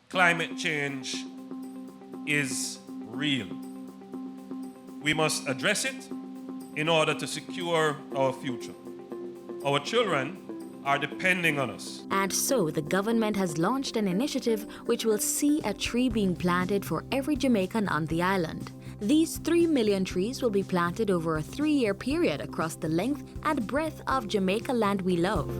Climate change is real. We must address it in order to secure our future. Our children are depending on us. And so the government has launched an initiative which will see a tree being planted for every Jamaican on the island. These 3 million trees will be planted over a 3-year period across the length and breadth of Jamaica land we love.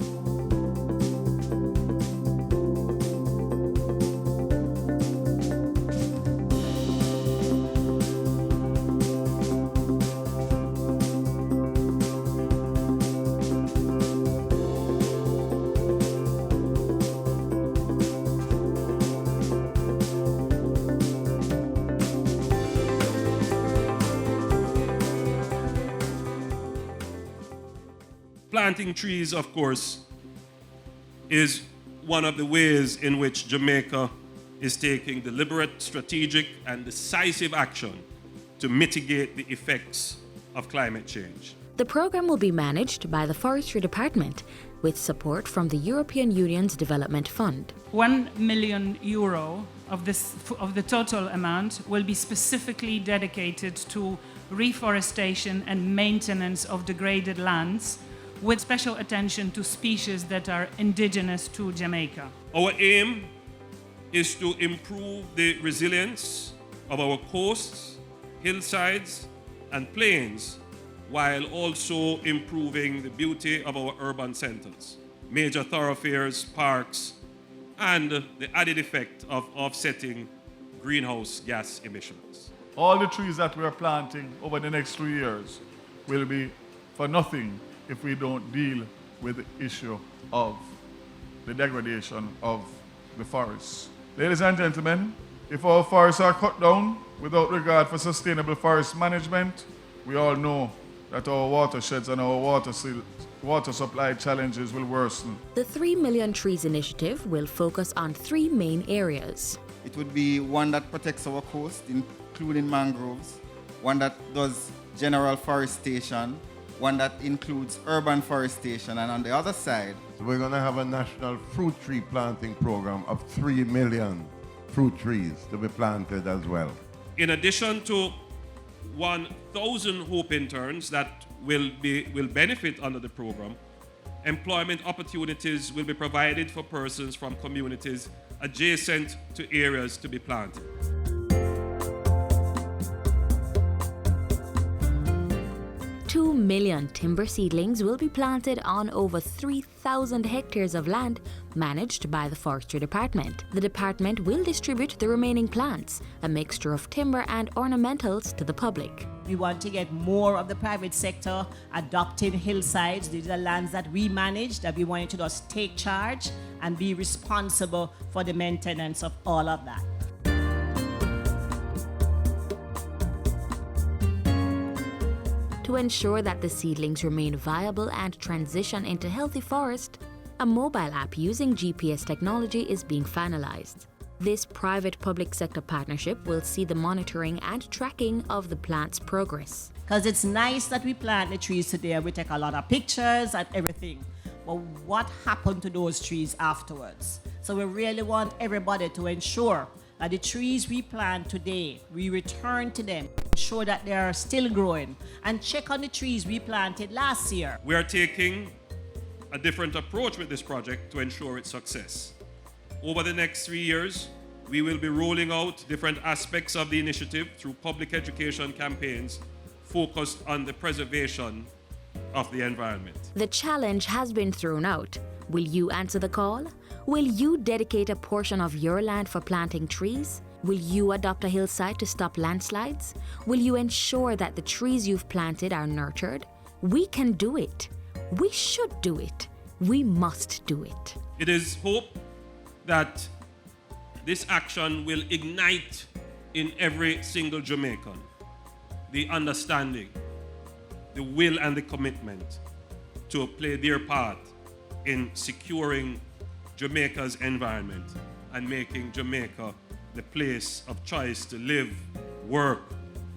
Planting trees, of course, is one of the ways in which Jamaica is taking deliberate, strategic, and decisive action to mitigate the effects of climate change. The program will be managed by the Forestry Department with support from the European Union's Development Fund. €1 million of the total amount will be specifically dedicated to reforestation and maintenance of degraded lands, with special attention to species that are indigenous to Jamaica. Our aim is to improve the resilience of our coasts, hillsides, and plains, while also improving the beauty of our urban centers, major thoroughfares, parks, and the added effect of offsetting greenhouse gas emissions. All the trees that we are planting over the next 3 years will be for nothing if we don't deal with the issue of the degradation of the forests. Ladies and gentlemen, if our forests are cut down without regard for sustainable forest management, we all know that our watersheds and our water supply challenges will worsen. The 3 Million Trees initiative will focus on 3 main areas. It would be one that protects our coast, including mangroves, one that does general forestation, one that includes urban forestation, and on the other side, we're going to have a national fruit tree planting program of 3 million fruit trees to be planted as well. In addition to 1,000 Hope interns that will benefit under the program, employment opportunities will be provided for persons from communities adjacent to areas to be planted. 2 million timber seedlings will be planted on over 3,000 hectares of land managed by the Forestry Department. The department will distribute the remaining plants, a mixture of timber and ornamentals, to the public. We want to get more of the private sector adopting hillsides. These are lands that we manage, that we want to just take charge and be responsible for the maintenance of all of that. To ensure that the seedlings remain viable and transition into healthy forest, a mobile app using GPS technology is being finalized. This private-public sector partnership will see the monitoring and tracking of the plant's progress. Because it's nice that we plant the trees today, we take a lot of pictures and everything, but what happened to those trees afterwards? So we really want everybody to ensure that the trees we plant today, we return to them, ensure that they are still growing, and check on the trees we planted last year. We are taking a different approach with this project to ensure its success. Over the next 3 years, we will be rolling out different aspects of the initiative through public education campaigns focused on the preservation of the environment. The challenge has been thrown out. Will you answer the call? Will you dedicate a portion of your land for planting trees? Will you adopt a hillside to stop landslides? Will you ensure that the trees you've planted are nurtured? We can do it. We should do it. We must do it. It is hope that this action will ignite in every single Jamaican the understanding, the will and the commitment to play their part in securing Jamaica's environment and making Jamaica the place of choice to live, work,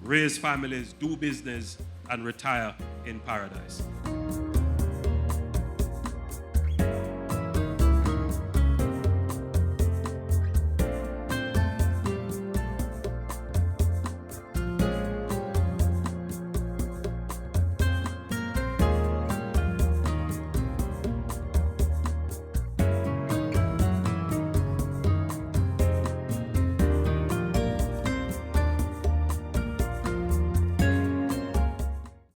raise families, do business, and retire in paradise.